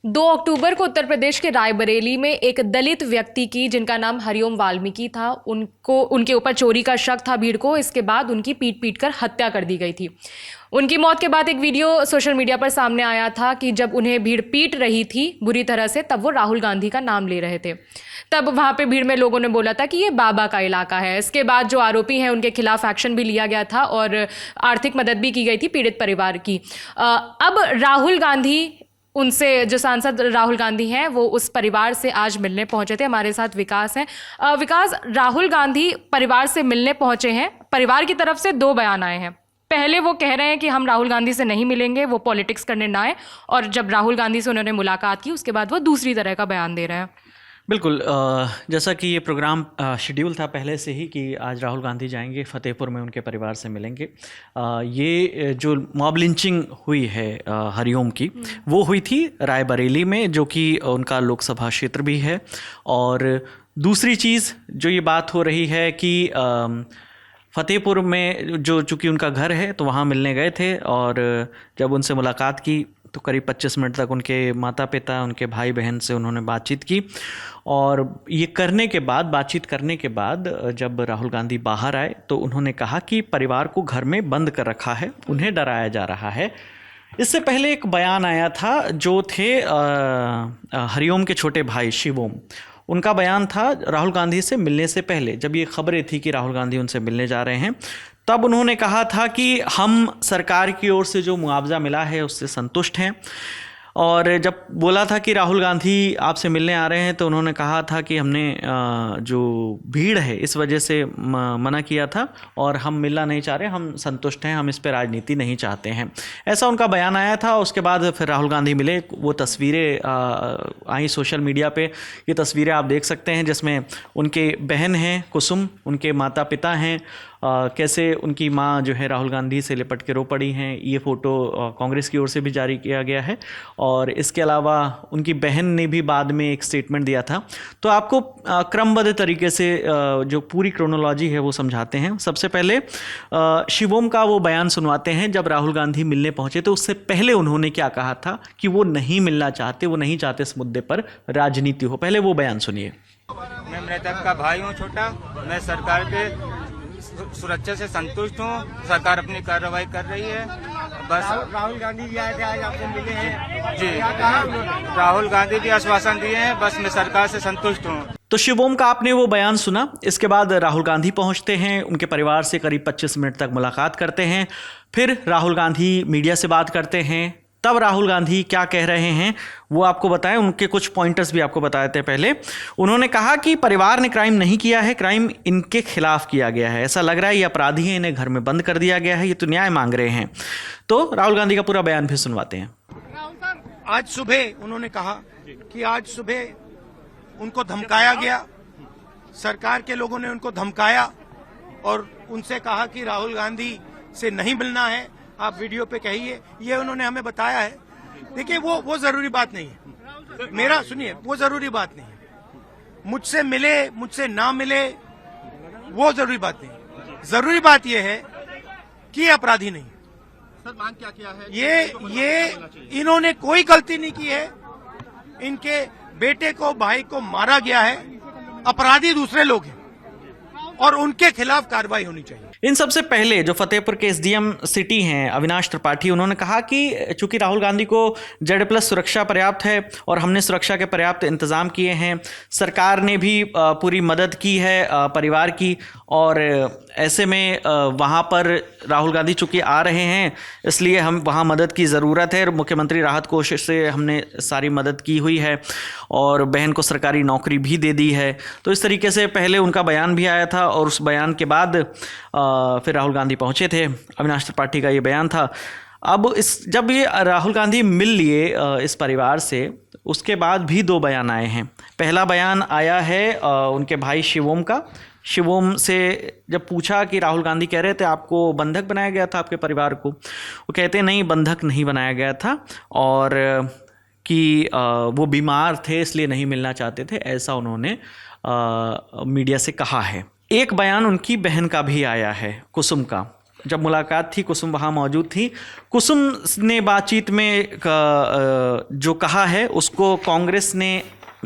2 अक्टूबर को उत्तर प्रदेश के रायबरेली में एक दलित व्यक्ति की, जिनका नाम हरिओम वाल्मीकि था, उनके ऊपर चोरी का शक था भीड़ को। इसके बाद उनकी पीट कर हत्या कर दी गई थी। उनकी मौत के बाद एक वीडियो सोशल मीडिया पर सामने आया था कि जब उन्हें भीड़ पीट रही थी बुरी तरह से, तब वो राहुल गांधी का नाम ले रहे थे। तब वहाँ पे भीड़ में लोगों ने बोला था कि ये बाबा का इलाका है। इसके बाद जो आरोपी हैं उनके खिलाफ एक्शन भी लिया गया था और आर्थिक मदद भी की गई थी पीड़ित परिवार की। अब राहुल गांधी, उनसे जो सांसद राहुल गांधी हैं, वो उस परिवार से आज मिलने पहुंचे थे। हमारे साथ विकास हैं। विकास, राहुल गांधी परिवार से मिलने पहुंचे हैं। परिवार की तरफ से 2 बयान आए हैं। पहले वो कह रहे हैं कि हम राहुल गांधी से नहीं मिलेंगे, वो पॉलिटिक्स करने ना आए, और जब राहुल गांधी से उन्होंने मुलाकात की उसके बाद वो दूसरी तरह का बयान दे रहे हैं। बिल्कुल, जैसा कि ये प्रोग्राम शेड्यूल था पहले से ही कि आज राहुल गांधी जाएंगे फतेहपुर में, उनके परिवार से मिलेंगे। ये जो मॉब लिंचिंग हुई है हरिओम की, वो हुई थी रायबरेली में, जो कि उनका लोकसभा क्षेत्र भी है। और दूसरी चीज़ जो ये बात हो रही है कि फतेहपुर में जो चूँकि उनका घर है, तो वहाँ मिलने गए थे और जब उनसे मुलाकात की तो करीब 25 मिनट तक उनके माता पिता, उनके भाई बहन से उन्होंने बातचीत की। और ये बातचीत करने के बाद जब राहुल गांधी बाहर आए तो उन्होंने कहा कि परिवार को घर में बंद कर रखा है, उन्हें डराया जा रहा है। इससे पहले एक बयान आया था जो थे हरिओम के छोटे भाई शिवोम, उनका बयान था राहुल गांधी से मिलने से पहले, जब ये खबरें थी कि राहुल गांधी उनसे मिलने जा रहे हैं, तब उन्होंने कहा था कि हम सरकार की ओर से जो मुआवजा मिला है उससे संतुष्ट हैं। और जब बोला था कि राहुल गांधी आपसे मिलने आ रहे हैं, तो उन्होंने कहा था कि हमने जो भीड़ है इस वजह से मना किया था और हम मिलना नहीं चाह रहे, हम संतुष्ट हैं, हम इस पर राजनीति नहीं चाहते हैं, ऐसा उनका बयान आया था। उसके बाद फिर राहुल गांधी मिले, वो तस्वीरें आई सोशल मीडिया पे। ये तस्वीरें आप देख सकते हैं जिसमें उनके बहन हैं कुसुम, उनके माता पिता हैं, कैसे उनकी माँ जो है राहुल गांधी से लिपट के रो पड़ी हैं। ये फ़ोटो कांग्रेस की ओर से भी जारी किया गया है। और इसके अलावा उनकी बहन ने भी बाद में एक स्टेटमेंट दिया था। तो आपको क्रमबद्ध तरीके से जो पूरी क्रोनोलॉजी है वो समझाते हैं। सबसे पहले शिवोम का वो बयान सुनवाते हैं जब राहुल गांधी मिलने पहुंचे, तो उससे पहले उन्होंने क्या कहा था कि वो नहीं मिलना चाहते, वो नहीं चाहते इस मुद्दे पर राजनीति हो। पहले वो बयान सुनिए। मैं मृतक का भाई हूँ छोटा, मैं सरकार के सुरक्षा से संतुष्ट हूँ। सरकार अपनी कार्रवाई कर रही है। बस राहुल गांधी जी आए थे, आज आपसे मिले हैं जी, क्या कहा? राहुल गांधी भी आश्वासन दिए हैं। बस मैं सरकार से संतुष्ट हूँ। तो शिवोम का आपने वो बयान सुना। इसके बाद राहुल गांधी पहुंचते हैं, उनके परिवार से करीब 25 मिनट तक मुलाकात करते हैं। फिर राहुल गांधी मीडिया से बात करते हैं। तब राहुल गांधी क्या कह रहे हैं वो आपको बताएं, उनके कुछ पॉइंटर्स भी आपको बताए थे। पहले उन्होंने कहा कि परिवार ने क्राइम नहीं किया है, क्राइम इनके खिलाफ किया गया है। ऐसा लग रहा है ये अपराधी हैं, इन्हें घर में बंद कर दिया गया है, ये तो न्याय मांग रहे हैं। तो राहुल गांधी का पूरा बयान भी सुनवाते हैं। आज सुबह उन्होंने कहा कि आज सुबह उनको धमकाया गया, सरकार के लोगों ने उनको धमकाया और उनसे कहा कि राहुल गांधी से नहीं मिलना है, आप वीडियो पे कहिए। ये उन्होंने हमें बताया है। देखिए वो जरूरी बात नहीं है, मेरा सुनिए, वो जरूरी बात नहीं है। मुझसे मिले, मुझसे ना मिले, वो जरूरी बात नहीं। जरूरी बात ये है कि ये अपराधी नहीं। सर मांग क्या किया है? ये इन्होंने कोई गलती नहीं की है। इनके बेटे को, भाई को मारा गया है। अपराधी दूसरे लोग हैं और उनके खिलाफ कार्रवाई होनी चाहिए। इन सबसे पहले जो फतेहपुर के एसडीएम सिटी हैं अविनाश त्रिपाठी, उन्होंने कहा कि चूंकि राहुल गांधी को Z+ सुरक्षा पर्याप्त है और हमने सुरक्षा के पर्याप्त इंतजाम किए हैं, सरकार ने भी पूरी मदद की है परिवार की, और ऐसे में वहाँ पर राहुल गांधी चूंकि आ रहे हैं इसलिए हम वहाँ मदद की ज़रूरत है। मुख्यमंत्री राहत कोष से हमने सारी मदद की हुई है और बहन को सरकारी नौकरी भी दे दी है। तो इस तरीके से पहले उनका बयान भी आया था और उस बयान के बाद फिर राहुल गांधी पहुंचे थे। अविनाश त्रिपाठी का ये बयान था। अब जब ये राहुल गांधी मिल लिए इस परिवार से, उसके बाद भी 2 बयान आए हैं। पहला बयान आया है उनके भाई शिवोम का। शिवोम से जब पूछा कि राहुल गांधी कह रहे थे आपको बंधक बनाया गया था आपके परिवार को, वो कहते हैं नहीं, बंधक नहीं बनाया गया था और कि वो बीमार थे इसलिए नहीं मिलना चाहते थे, ऐसा उन्होंने मीडिया से कहा है। एक बयान उनकी बहन का भी आया है, कुसुम का। जब मुलाकात थी कुसुम वहाँ मौजूद थी। कुसुम ने बातचीत में जो कहा है उसको कांग्रेस ने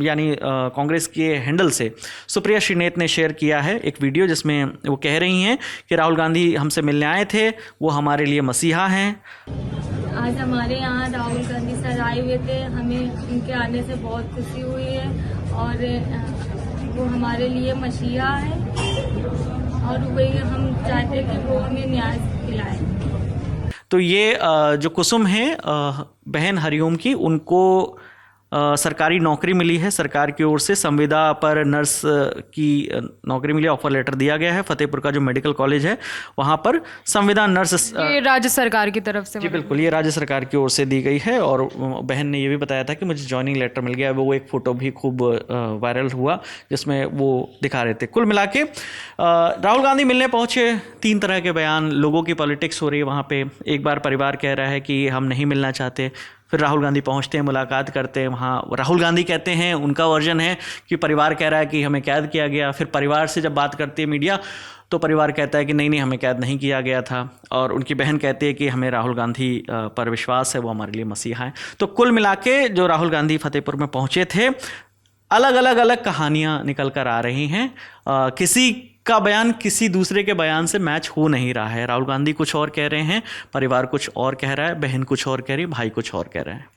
यानी कांग्रेस के हैंडल से सुप्रिया श्रीनेत ने शेयर किया है एक वीडियो, जिसमें वो कह रही हैं कि राहुल गांधी हमसे मिलने आए थे, वो हमारे लिए मसीहा हैं। आज हमारे यहाँ राहुल गांधी सर आए हुए थे, हमें उनके आने से बहुत खुशी हुई है और वो हमारे लिए मसीहा है और वही हम चाहते हैं कि वो हमें न्याय दिलाए। तो ये जो कुसुम है बहन हरिओम की, उनको सरकारी नौकरी मिली है सरकार की ओर से। संविदा पर नर्स की नौकरी मिली, ऑफर लेटर दिया गया है। फतेहपुर का जो मेडिकल कॉलेज है वहाँ पर संविदा नर्स ये राज्य सरकार की तरफ से जी बिल्कुल, ये राज्य सरकार की ओर से दी गई है। और बहन ने ये भी बताया था कि मुझे जॉइनिंग लेटर मिल गया। वो एक फ़ोटो भी खूब वायरल हुआ जिसमें वो दिखा रहे थे। कुल मिला के राहुल गांधी मिलने पहुँचे, 3 तरह के बयान, लोगों की पॉलिटिक्स हो रही है वहाँ पे। एक बार परिवार कह रहा है कि हम नहीं मिलना चाहते, फिर राहुल गांधी पहुंचते हैं, मुलाकात करते हैं। वहाँ राहुल गांधी कहते हैं, उनका वर्जन है कि परिवार कह रहा है कि हमें कैद किया गया। फिर परिवार से जब बात करती है मीडिया तो परिवार कहता है कि नहीं हमें कैद नहीं किया गया था। और उनकी बहन कहती है कि हमें राहुल गांधी पर विश्वास है, वो हमारे लिए मसीहा हैं। तो कुल मिला के जो राहुल गांधी फतेहपुर में पहुँचे थे, अलग कहानियाँ निकल कर आ रही हैं। किसी का बयान किसी दूसरे के बयान से मैच हो नहीं रहा है। राहुल गांधी कुछ और कह रहे हैं, परिवार कुछ और कह रहा है, बहन कुछ और कह रही है, भाई कुछ और कह रहे हैं।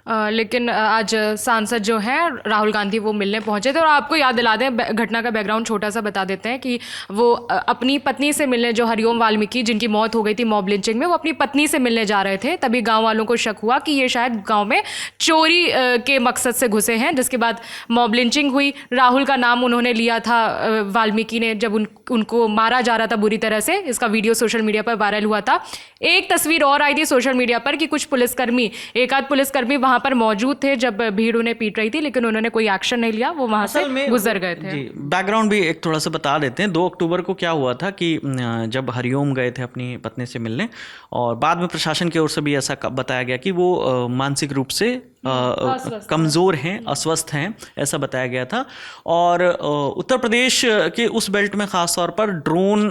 लेकिन आज सांसद जो हैं राहुल गांधी वो मिलने पहुंचे थे। और आपको याद दिला दें, घटना का बैकग्राउंड छोटा सा बता देते हैं कि वो अपनी पत्नी से मिलने, जो हरिओम वाल्मीकि जिनकी मौत हो गई थी मॉब लिंचिंग में, वो अपनी पत्नी से मिलने जा रहे थे। तभी गांव वालों को शक हुआ कि ये शायद गांव में चोरी के मकसद से घुसे हैं, जिसके बाद मॉब लिंचिंग हुई। राहुल का नाम उन्होंने लिया था वाल्मीकि ने, जब उनको मारा जा रहा था बुरी तरह से। इसका वीडियो सोशल मीडिया पर वायरल हुआ था। एक तस्वीर और आई थी सोशल मीडिया पर कि कुछ पुलिसकर्मी, एक आध पुलिसकर्मी वहां पर मौजूद थे जब भीड़ उन्हें पीट रही थी, लेकिन उन्होंने कोई एक्शन नहीं लिया, वो वहां से गुजर गए थे। जी, बैकग्राउंड भी एक थोड़ा सा बता देते हैं। 2 अक्टूबर को क्या हुआ था कि जब हरिओम गए थे अपनी पत्नी से मिलने, और बाद में प्रशासन की ओर से भी ऐसा बताया गया कि वो मानसिक रूप से कमज़ोर हैं, अस्वस्थ हैं, ऐसा बताया गया था। और उत्तर प्रदेश के उस बेल्ट में ख़ास तौर पर ड्रोन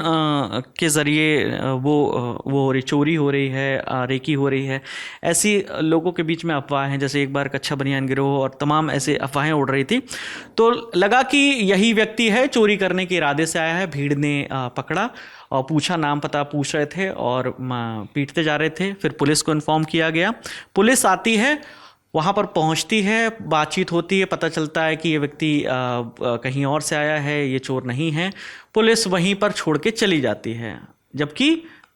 के ज़रिए वो चोरी हो रही है, रेकी हो रही है। ऐसी लोगों के बीच में अफवाह हैं, जैसे एक बार कच्छा बनियान गिरोह और तमाम ऐसे अफवाहें उड़ रही थी। तो लगा कि यही व्यक्ति है, चोरी करने के इरादे से आया है। भीड़ ने पकड़ा और पूछा, नाम पता पूछ रहे थे और पीटते जा रहे थे। फिर पुलिस को इन्फॉर्म किया गया, पुलिस आती है, वहाँ पर पहुँचती है, बातचीत होती है, पता चलता है कि ये व्यक्ति कहीं और से आया है, ये चोर नहीं है। पुलिस वहीं पर छोड़ के चली जाती है, जबकि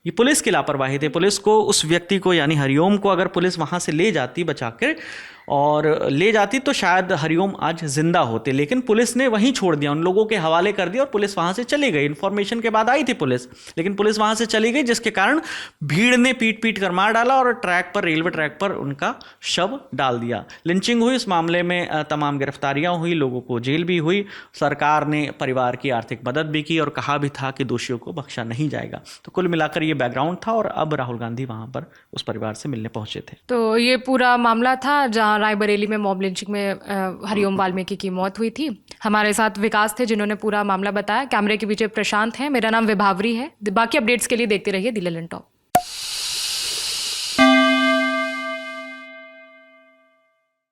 ये पुलिस की लापरवाही थी। पुलिस को उस व्यक्ति को यानी हरिओम को अगर पुलिस वहाँ से ले जाती बचा कर और ले जाती तो शायद हरिओम आज जिंदा होते, लेकिन पुलिस ने वहीं छोड़ दिया, उन लोगों के हवाले कर दिया और पुलिस वहाँ से चली गई। इन्फॉर्मेशन के बाद आई थी पुलिस, लेकिन पुलिस वहाँ से चली गई, जिसके कारण भीड़ ने पीट कर मार डाला और ट्रैक पर, रेलवे ट्रैक पर उनका शव डाल दिया। लिंचिंग हुई, इस मामले में तमाम गिरफ्तारियाँ हुई, लोगों को जेल भी हुई। सरकार ने परिवार की आर्थिक मदद भी की और कहा भी था कि दोषियों को बख्शा नहीं जाएगा। तो कुल मिलाकर ये बैकग्राउंड था और अब राहुल गांधी वहाँ पर उस परिवार से मिलने पहुँचे थे। तो ये पूरा मामला था जहाँ रायबरेली में मॉब लिंचिंग में हरिओम वाल्मीकि की मौत हुई थी। हमारे साथ विकास थे जिन्होंने पूरा मामला बताया। कैमरे के पीछे प्रशांत हैं, मेरा नाम विभावरी है। बाकी अपडेट्स के लिए देखते रहिए द ललन टॉप।